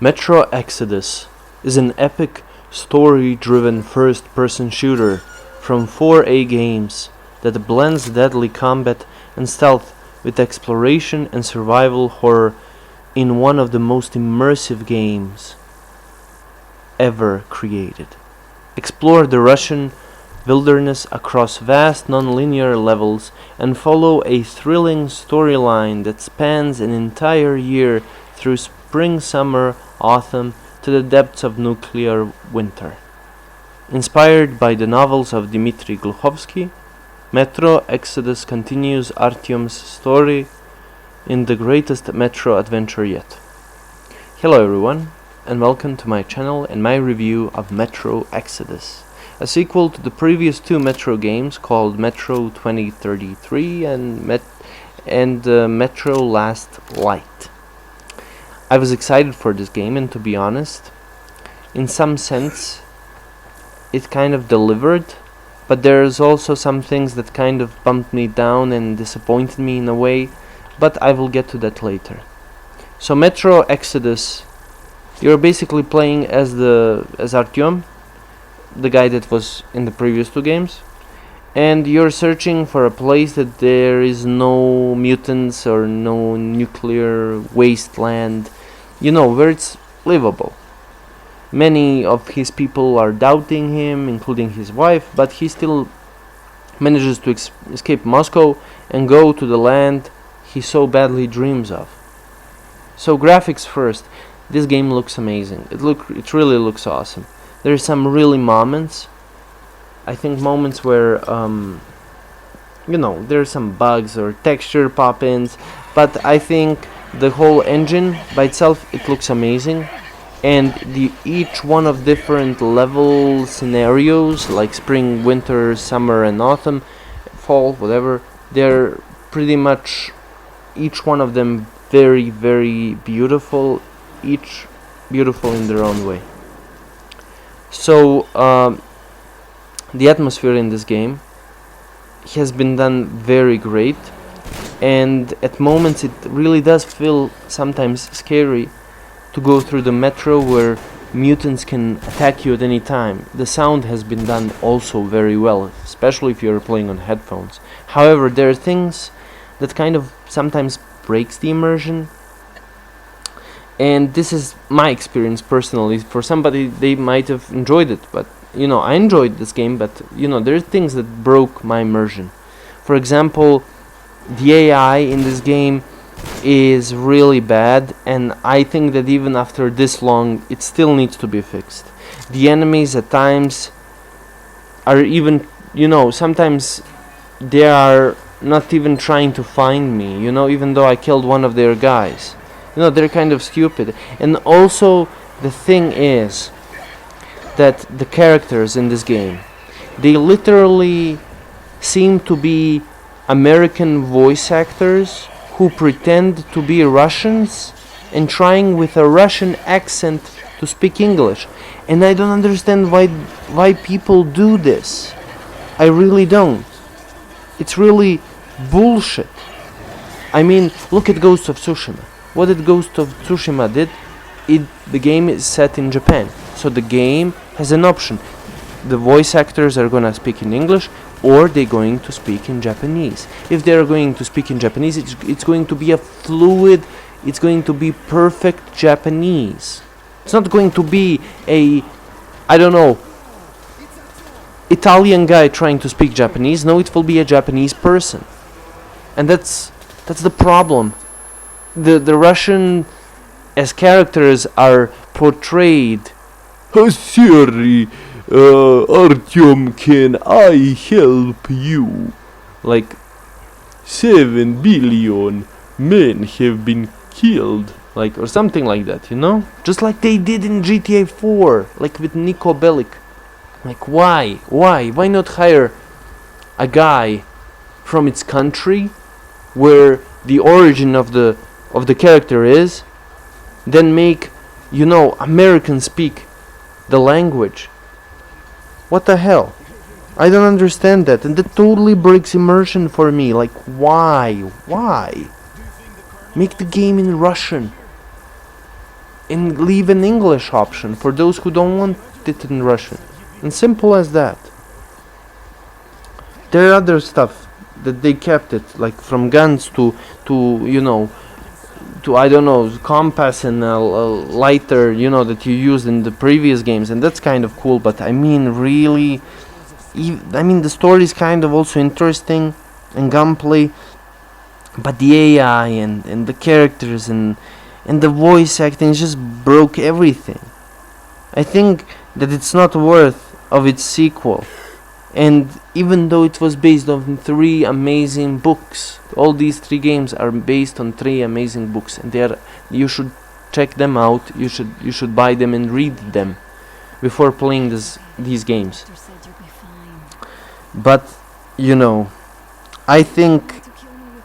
Metro Exodus is an epic, story-driven first-person shooter from 4A Games that blends deadly combat and stealth with exploration and survival horror in one of the most immersive games ever created. Explore the Russian wilderness across vast non-linear levels and follow a thrilling storyline that spans an entire year through spring, summer, autumn to the depths of nuclear winter. Inspired by the novels of Dmitry Gluchovsky, Metro Exodus continues Artyom's story in the greatest Metro adventure yet. Hello everyone, and welcome to my channel and my review of Metro Exodus, a sequel to the previous two Metro games called Metro 2033 and Metro Last Light. I was excited for this game, and to be honest, in some sense it kind of delivered, but there's also some things that kind of bumped me down and disappointed me in a way, but I will get to that later. So Metro Exodus, you're basically playing as Artyom, the guy that was in the previous two games, and you're searching for a place that there is no mutants or no nuclear wasteland, where it's livable. Many of his people are doubting him, including his wife, but he still manages to escape Moscow and go to the land he so badly dreams of. So graphics first, this game looks amazing. It really looks awesome. There's some really moments, I think moments where there's some bugs or texture pop-ins, but I think the whole engine by itself, it looks amazing, and each one of different level scenarios like spring, winter, summer and autumn, fall, whatever, they're pretty much each one of them very, very beautiful, each beautiful in their own way. So the atmosphere in this game has been done very great, and at moments it really does feel sometimes scary to go through the metro where mutants can attack you at any time. The sound has been done also very well, especially if you're playing on headphones. However, there are things that kind of sometimes breaks the immersion, and this is my experience personally. For somebody, they might have enjoyed it, but I enjoyed this game, but there are things that broke my immersion. For example, the AI in this game is really bad, and I think that even after this long it still needs to be fixed. The enemies at times are even, sometimes they are not even trying to find me, even though I killed one of their guys. They're kind of stupid. And also the thing is that the characters in this game, they literally seem to be American voice actors who pretend to be Russians and trying with a Russian accent to speak English. And I don't understand why people do this. I really don't. It's really bullshit. I mean, look at Ghost of Tsushima. What did Ghost of Tsushima did? The game is set in Japan, so the game has an option. The voice actors are gonna speak in English, or they're going to speak in Japanese. If they're going to speak in Japanese, it's going to be a fluid, it's going to be perfect Japanese. It's not going to be a, Italian guy trying to speak Japanese. No, it will be a Japanese person. And that's the problem. The Russian as characters are portrayed. Sorry, Artyom, can I help you? Like 7 billion men have been killed, like, or something like that, just like they did in GTA 4, like with Niko Bellic. Like, why not hire a guy from its country where the origin of the character is, then make Americans speak the language? What the hell? I don't understand that, and that totally breaks immersion for me. Like, why? Make the game in Russian. and leave an English option for those who don't want it in Russian. And simple as that. There are other stuff that they kept it, like from guns to you know, to, I don't know, compass and a lighter, you know, that you used in the previous games, and that's kind of cool. But I mean, really, I mean, the story is kind of also interesting and gunplay, but the AI and the characters and the voice acting just broke everything. I think that it's not worth of its sequel. And even though it was based on 3 amazing books, all these 3 games are based on 3 amazing books, and you should check them out. You should buy them and read them before playing these games. But you know, I think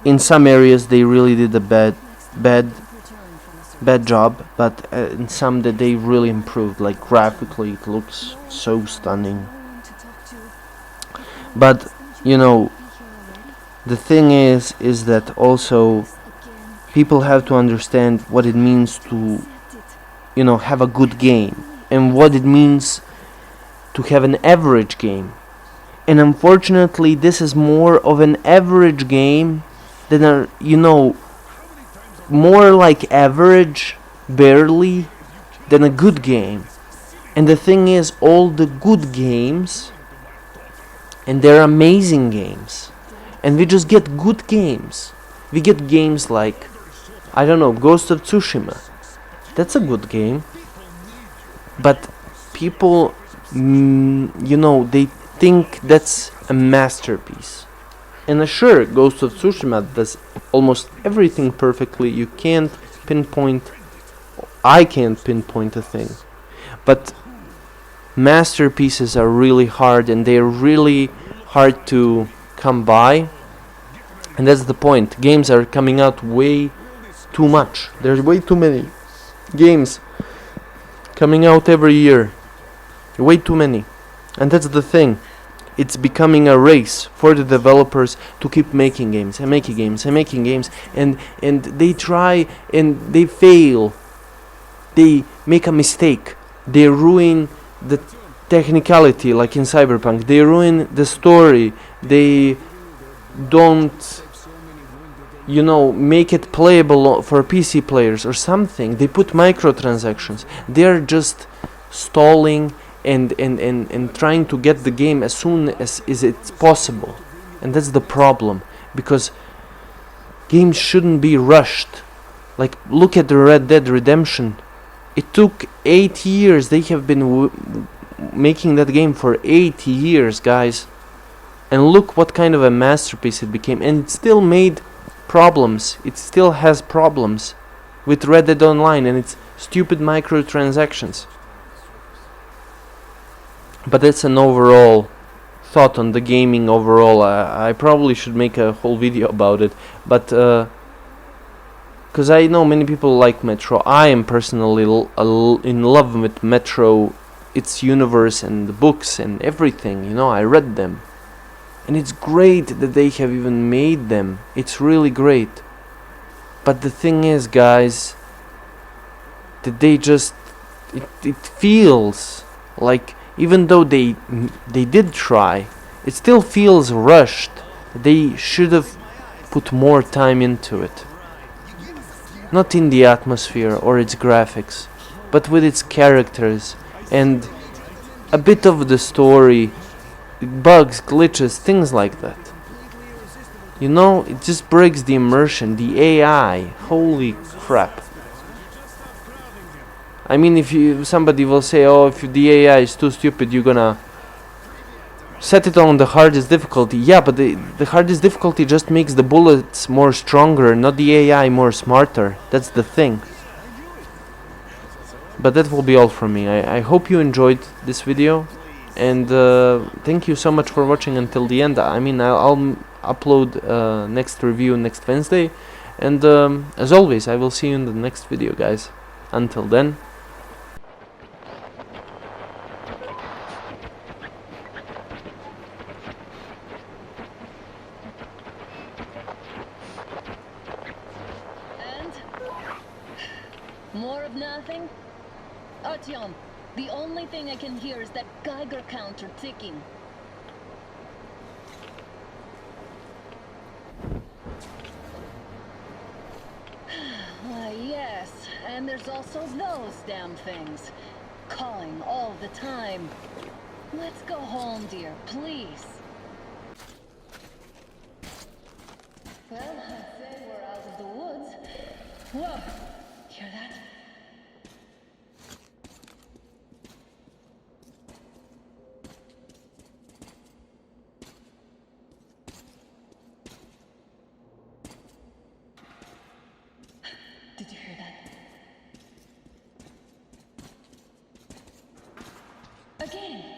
in some areas they really did a bad job, but in some that they really improved. Like graphically, it looks so stunning. But you know, the thing is that also people have to understand what it means to, you know, have a good game, and what it means to have an average game. And unfortunately, this is more of an average game than a, you know, more like average, barely, than a good game. And the thing is, all the good games, and they're amazing games, and we just get good games. We get games like, I don't know, Ghost of Tsushima. That's a good game. But people, you know, they think that's a masterpiece. And sure, Ghost of Tsushima does almost everything perfectly. You can't pinpoint, I can't pinpoint a thing. But masterpieces are really hard, and they're really hard to come by. And that's the point. Games are coming out way too much. There's way too many games coming out every year. Way too many. And that's the thing. It's becoming a race for the developers to keep making games and making games and making games, and they try and they fail. They make a mistake. They ruin the technicality, like in Cyberpunk. They ruin the story. They don't, you know, make it playable for PC players or something. They put microtransactions. They're just stalling and trying to get the game as soon as it's possible. And that's the problem, because games shouldn't be rushed. Like, look at the Red Dead Redemption. It took 8 years. They have been making that game for 8 years, guys. And look what kind of a masterpiece it became. And it still made problems. It still has problems with Red Dead Online and its stupid microtransactions. But that's an overall thought on the gaming overall. I probably should make a whole video about it. But because I know many people like Metro. I am personally in love with Metro, its universe and the books and everything. You know, I read them. And it's great that they have even made them. It's really great. But the thing is, guys, that they just... It feels like, even though they did try, it still feels rushed. They should have put more time into it. Not in the atmosphere or its graphics, but with its characters and a bit of the story, bugs, glitches, things like that. You know, it just breaks the immersion. The AI, holy crap. I mean, if somebody will say, oh, if the AI is too stupid, you're gonna set it on the hardest difficulty. Yeah, but the hardest difficulty just makes the bullets more stronger, not the AI more smarter. That's the thing. But that will be all from me. I hope you enjoyed this video, and thank you so much for watching until the end. I mean, I'll upload next review next Wednesday, and as always, I will see you in the next video, guys. Until then. More of nothing? Artyom, the only thing I can hear is that Geiger counter ticking. Why, yes, and there's also those damn things. Calling all the time. Let's go home, dear, please. Well, I'd say we're out of the woods. Whoa! Hear that? Did you hear that? Again!